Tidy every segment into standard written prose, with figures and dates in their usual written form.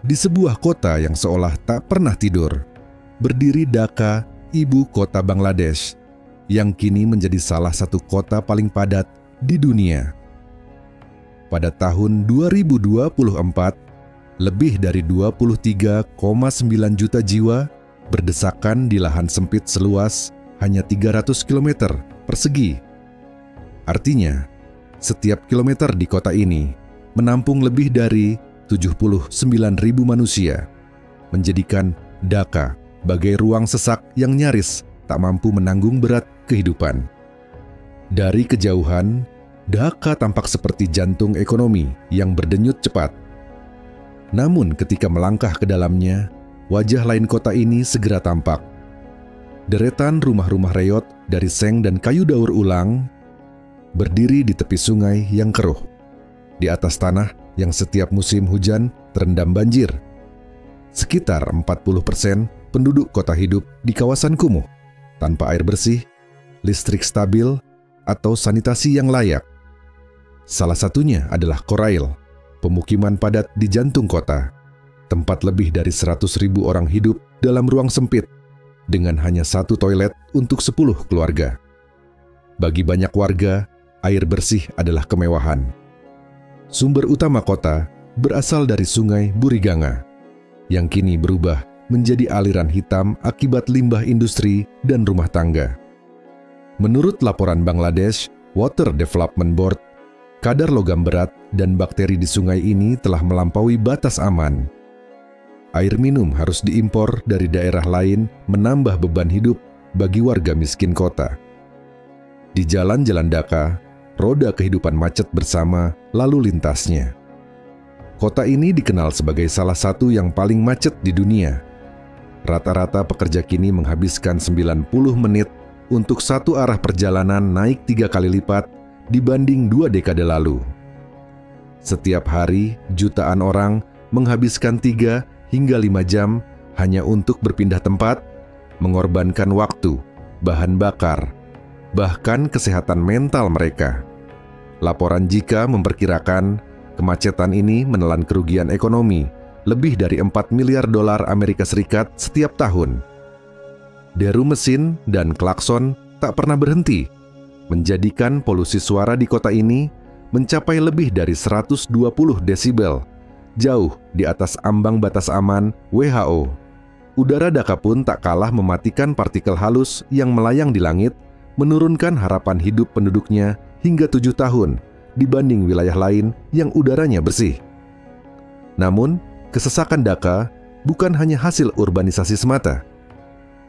Di sebuah kota yang seolah tak pernah tidur, berdiri Dhaka, ibu kota Bangladesh, yang kini menjadi salah satu kota paling padat di dunia. Pada tahun 2024, lebih dari 23,9 juta jiwa berdesakan di lahan sempit seluas hanya 300 km persegi. Artinya, setiap kilometer di kota ini menampung lebih dari 79.000 manusia, menjadikan Dhaka bagai ruang sesak yang nyaris tak mampu menanggung berat kehidupan. Dari kejauhan, Dhaka tampak seperti jantung ekonomi yang berdenyut cepat. Namun ketika melangkah ke dalamnya, wajah lain kota ini segera tampak. Deretan rumah-rumah reyot dari seng dan kayu daur ulang berdiri di tepi sungai yang keruh, di atas tanah yang setiap musim hujan terendam banjir. Sekitar 40% penduduk kota hidup di kawasan kumuh, tanpa air bersih, listrik stabil, atau sanitasi yang layak. Salah satunya adalah Korail, pemukiman padat di jantung kota, tempat lebih dari 100.000 orang hidup dalam ruang sempit, dengan hanya satu toilet untuk 10 keluarga. Bagi banyak warga, air bersih adalah kemewahan. Sumber utama kota berasal dari sungai Buriganga, yang kini berubah menjadi aliran hitam akibat limbah industri dan rumah tangga. Menurut laporan Bangladesh Water Development Board, kadar logam berat dan bakteri di sungai ini telah melampaui batas aman. Air minum harus diimpor dari daerah lain, menambah beban hidup bagi warga miskin kota. Di jalan-jalan Dhaka, roda kehidupan macet bersama lalu lintasnya. Kota ini dikenal sebagai salah satu yang paling macet di dunia. Rata-rata pekerja kini menghabiskan 90 menit untuk satu arah perjalanan naik 3 kali lipat dibanding 2 dekade lalu. Setiap hari, jutaan orang menghabiskan 3 hingga 5 jam hanya untuk berpindah tempat, mengorbankan waktu, bahan bakar, bahkan kesehatan mental mereka. Laporan JICA memperkirakan kemacetan ini menelan kerugian ekonomi lebih dari 4 miliar dolar Amerika Serikat setiap tahun. Deru mesin dan klakson tak pernah berhenti, menjadikan polusi suara di kota ini mencapai lebih dari 120 desibel, jauh di atas ambang batas aman WHO. Udara Dhaka pun tak kalah mematikan partikel halus yang melayang di langit, menurunkan harapan hidup penduduknya hingga 7 tahun dibanding wilayah lain yang udaranya bersih. Namun, kesesakan Dhaka bukan hanya hasil urbanisasi semata.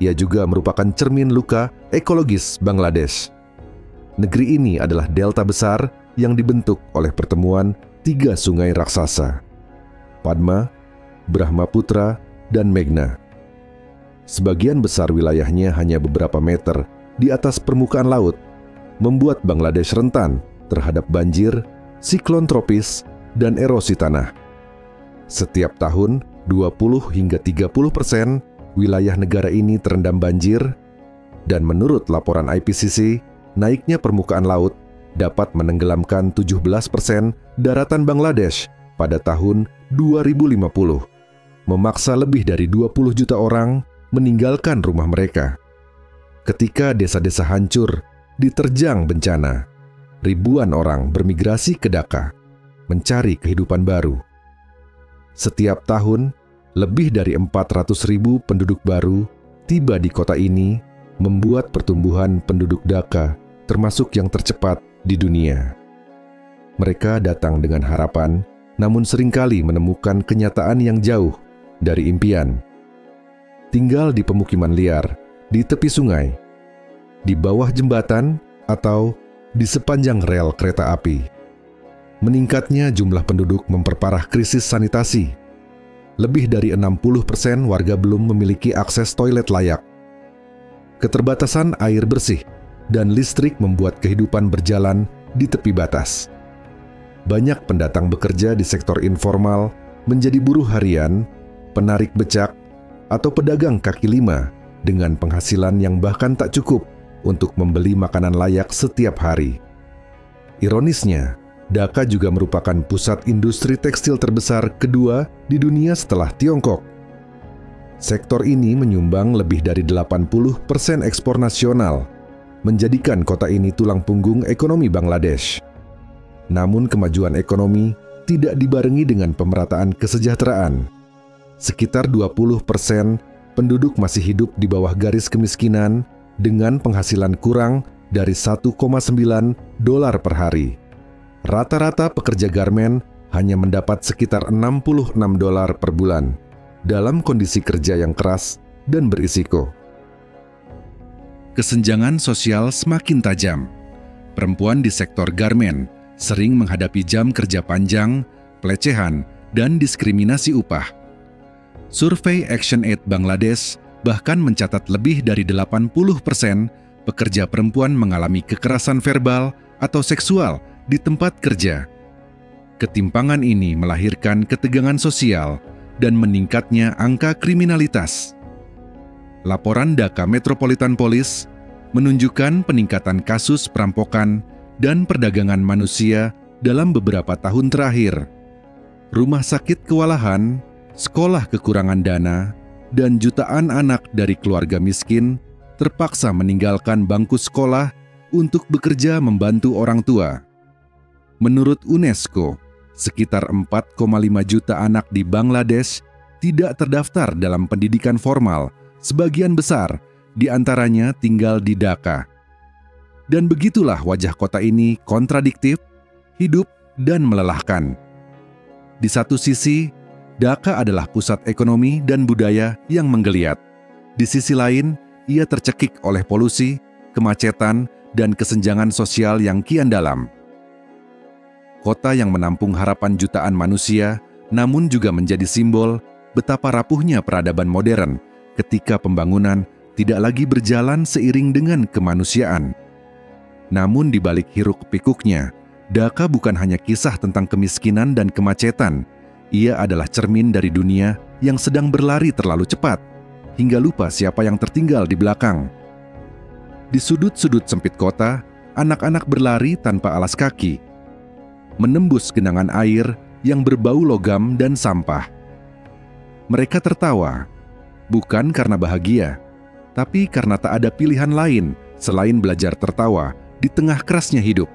Ia juga merupakan cermin luka ekologis Bangladesh. Negeri ini adalah delta besar yang dibentuk oleh pertemuan 3 sungai raksasa, Padma, Brahmaputra, dan Meghna. Sebagian besar wilayahnya hanya beberapa meter di atas permukaan laut, membuat Bangladesh rentan terhadap banjir, siklon tropis, dan erosi tanah. Setiap tahun, 20 hingga 30% wilayah negara ini terendam banjir, dan menurut laporan IPCC, naiknya permukaan laut dapat menenggelamkan 17% daratan Bangladesh pada tahun 2050, memaksa lebih dari 20 juta orang meninggalkan rumah mereka. Ketika desa-desa hancur diterjang bencana, ribuan orang bermigrasi ke Dhaka, mencari kehidupan baru. Setiap tahun, lebih dari 400.000 penduduk baru tiba di kota ini, membuat pertumbuhan penduduk Dhaka termasuk yang tercepat di dunia. Mereka datang dengan harapan, namun seringkali menemukan kenyataan yang jauh dari impian. Tinggal di pemukiman liar, di tepi sungai, di bawah jembatan, atau di sepanjang rel kereta api. Meningkatnya jumlah penduduk memperparah krisis sanitasi. Lebih dari 60% warga belum memiliki akses toilet layak. Keterbatasan air bersih dan listrik membuat kehidupan berjalan di tepi batas. Banyak pendatang bekerja di sektor informal menjadi buruh harian, penarik becak, atau pedagang kaki lima dengan penghasilan yang bahkan tak cukup untuk membeli makanan layak setiap hari. Ironisnya, Dhaka juga merupakan pusat industri tekstil terbesar kedua di dunia setelah Tiongkok. Sektor ini menyumbang lebih dari 80% ekspor nasional, menjadikan kota ini tulang punggung ekonomi Bangladesh. Namun kemajuan ekonomi tidak dibarengi dengan pemerataan kesejahteraan. Sekitar 20% penduduk masih hidup di bawah garis kemiskinan dengan penghasilan kurang dari $1,9 per hari. Rata-rata pekerja garmen hanya mendapat sekitar $66 per bulan dalam kondisi kerja yang keras dan berisiko. Kesenjangan sosial semakin tajam. Perempuan di sektor garmen sering menghadapi jam kerja panjang, pelecehan, dan diskriminasi upah. Survei ActionAid Bangladesh bahkan mencatat lebih dari 80% pekerja perempuan mengalami kekerasan verbal atau seksual di tempat kerja. Ketimpangan ini melahirkan ketegangan sosial dan meningkatnya angka kriminalitas. Laporan Dhaka Metropolitan Police menunjukkan peningkatan kasus perampokan dan perdagangan manusia dalam beberapa tahun terakhir. Rumah sakit kewalahan, sekolah kekurangan dana, dan jutaan anak dari keluarga miskin terpaksa meninggalkan bangku sekolah untuk bekerja membantu orang tua. Menurut UNESCO, sekitar 4,5 juta anak di Bangladesh tidak terdaftar dalam pendidikan formal, sebagian besar di antaranya tinggal di Dhaka. Dan begitulah wajah kota ini kontradiktif, hidup, dan melelahkan. Di satu sisi, Dhaka adalah pusat ekonomi dan budaya yang menggeliat. Di sisi lain, ia tercekik oleh polusi, kemacetan, dan kesenjangan sosial yang kian dalam. Kota yang menampung harapan jutaan manusia, namun juga menjadi simbol betapa rapuhnya peradaban modern ketika pembangunan tidak lagi berjalan seiring dengan kemanusiaan. Namun di balik hiruk-pikuknya, Dhaka bukan hanya kisah tentang kemiskinan dan kemacetan. Ia adalah cermin dari dunia yang sedang berlari terlalu cepat, hingga lupa siapa yang tertinggal di belakang. Di sudut-sudut sempit kota, anak-anak berlari tanpa alas kaki, menembus genangan air yang berbau logam dan sampah. Mereka tertawa, bukan karena bahagia, tapi karena tak ada pilihan lain selain belajar tertawa di tengah kerasnya hidup.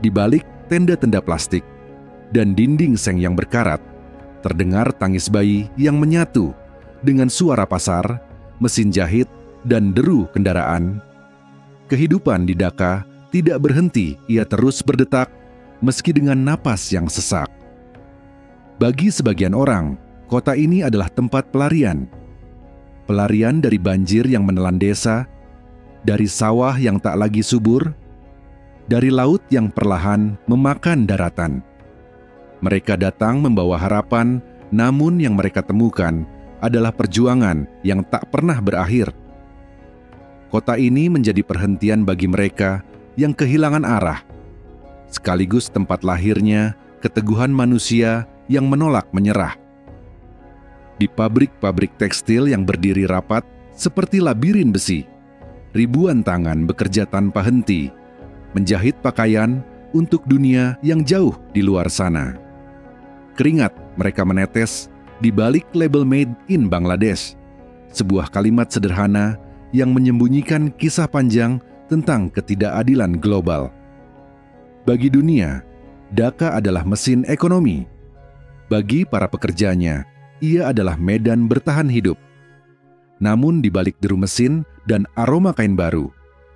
Di balik tenda-tenda plastik dan dinding seng yang berkarat, terdengar tangis bayi yang menyatu dengan suara pasar, mesin jahit, dan deru kendaraan. Kehidupan di Dhaka tidak berhenti, ia terus berdetak meski dengan napas yang sesak. Bagi sebagian orang, kota ini adalah tempat pelarian. Pelarian dari banjir yang menelan desa, dari sawah yang tak lagi subur, dari laut yang perlahan memakan daratan. Mereka datang membawa harapan, namun yang mereka temukan adalah perjuangan yang tak pernah berakhir. Kota ini menjadi perhentian bagi mereka yang kehilangan arah, sekaligus tempat lahirnya keteguhan manusia yang menolak menyerah. Di pabrik-pabrik tekstil yang berdiri rapat seperti labirin besi, ribuan tangan bekerja tanpa henti, menjahit pakaian untuk dunia yang jauh di luar sana. Keringat mereka menetes di balik label Made in Bangladesh, sebuah kalimat sederhana yang menyembunyikan kisah panjang tentang ketidakadilan global. Bagi dunia, Dhaka adalah mesin ekonomi. Bagi para pekerjanya, ia adalah medan bertahan hidup. Namun di balik deru mesin dan aroma kain baru,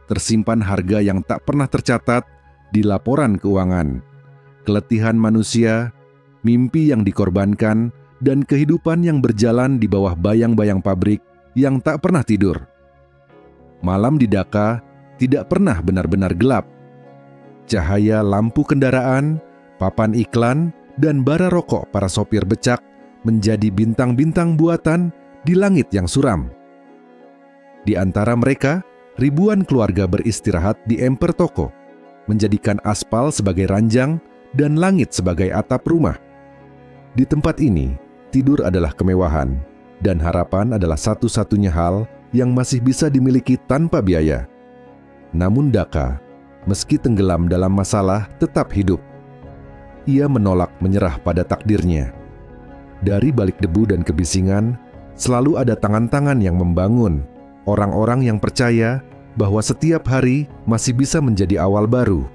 tersimpan harga yang tak pernah tercatat di laporan keuangan. Keletihan manusia, mimpi yang dikorbankan, dan kehidupan yang berjalan di bawah bayang-bayang pabrik yang tak pernah tidur. Malam di Dhaka tidak pernah benar-benar gelap. Cahaya lampu kendaraan, papan iklan, dan bara rokok para sopir becak menjadi bintang-bintang buatan di langit yang suram. Di antara mereka, ribuan keluarga beristirahat di emper toko, menjadikan aspal sebagai ranjang dan langit sebagai atap rumah. Di tempat ini, tidur adalah kemewahan, dan harapan adalah satu-satunya hal yang masih bisa dimiliki tanpa biaya. Namun Dhaka, meski tenggelam dalam masalah, tetap hidup. ia menolak menyerah pada takdirnya. Dari balik debu dan kebisingan, selalu ada tangan-tangan yang membangun, orang-orang yang percaya bahwa setiap hari masih bisa menjadi awal baru.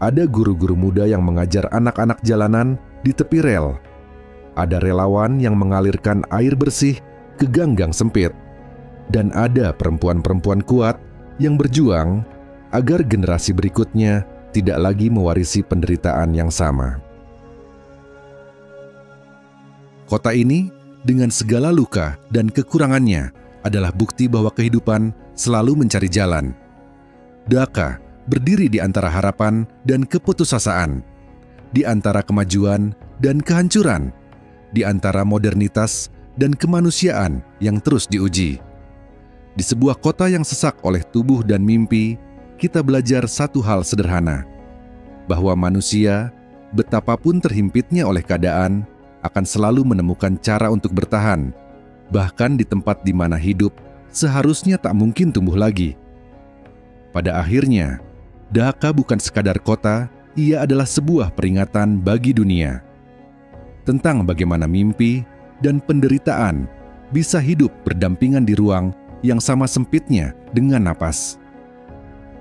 Ada guru-guru muda yang mengajar anak-anak jalanan di tepi rel. Ada relawan yang mengalirkan air bersih ke ganggang sempit. Dan ada perempuan-perempuan kuat yang berjuang agar generasi berikutnya tidak lagi mewarisi penderitaan yang sama. Kota ini dengan segala luka dan kekurangannya adalah bukti bahwa kehidupan selalu mencari jalan. Dhaka berdiri di antara harapan dan keputusasaan, di antara kemajuan dan kehancuran, di antara modernitas dan kemanusiaan yang terus diuji. Di sebuah kota yang sesak oleh tubuh dan mimpi, kita belajar satu hal sederhana, bahwa manusia, betapapun terhimpitnya oleh keadaan, akan selalu menemukan cara untuk bertahan, bahkan di tempat di mana hidup seharusnya tak mungkin tumbuh lagi. Pada akhirnya, Dhaka bukan sekadar kota, ia adalah sebuah peringatan bagi dunia tentang bagaimana mimpi dan penderitaan bisa hidup berdampingan di ruang yang sama sempitnya dengan napas.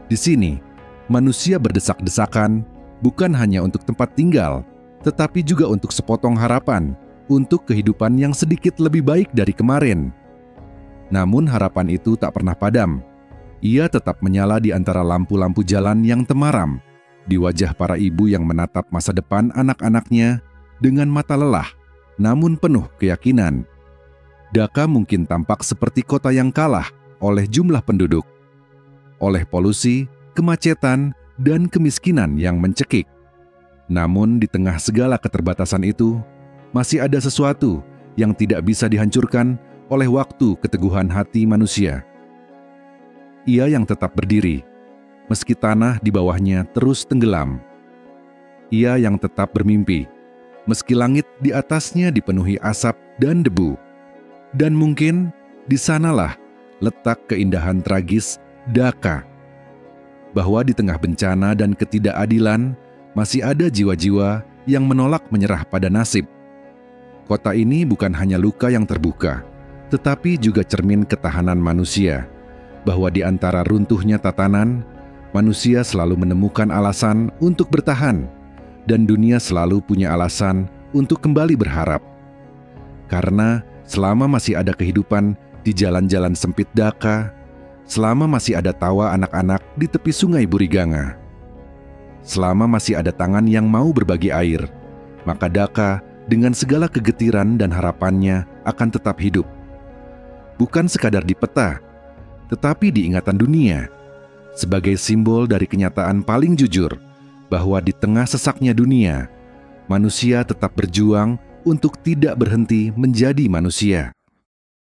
Di sini, manusia berdesak-desakan bukan hanya untuk tempat tinggal, tetapi juga untuk sepotong harapan untuk kehidupan yang sedikit lebih baik dari kemarin. Namun harapan itu tak pernah padam. Ia tetap menyala di antara lampu-lampu jalan yang temaram, di wajah para ibu yang menatap masa depan anak-anaknya dengan mata lelah, namun penuh keyakinan. Dhaka mungkin tampak seperti kota yang kalah oleh jumlah penduduk, oleh polusi, kemacetan, dan kemiskinan yang mencekik. Namun di tengah segala keterbatasan itu, masih ada sesuatu yang tidak bisa dihancurkan oleh waktu keteguhan hati manusia. Ia yang tetap berdiri, meski tanah di bawahnya terus tenggelam. Ia yang tetap bermimpi, meski langit di atasnya dipenuhi asap dan debu. Dan mungkin di sanalah letak keindahan tragis Dhaka, bahwa di tengah bencana dan ketidakadilan masih ada jiwa-jiwa yang menolak menyerah pada nasib. Kota ini bukan hanya luka yang terbuka, tetapi juga cermin ketahanan manusia, bahwa di antara runtuhnya tatanan, manusia selalu menemukan alasan untuk bertahan, dan dunia selalu punya alasan untuk kembali berharap. Karena selama masih ada kehidupan di jalan-jalan sempit Dhaka, selama masih ada tawa anak-anak di tepi sungai Buriganga, selama masih ada tangan yang mau berbagi air, maka Dhaka dengan segala kegetiran dan harapannya akan tetap hidup. Bukan sekadar di peta, tetapi di ingatan dunia, sebagai simbol dari kenyataan paling jujur bahwa di tengah sesaknya dunia, manusia tetap berjuang untuk tidak berhenti menjadi manusia.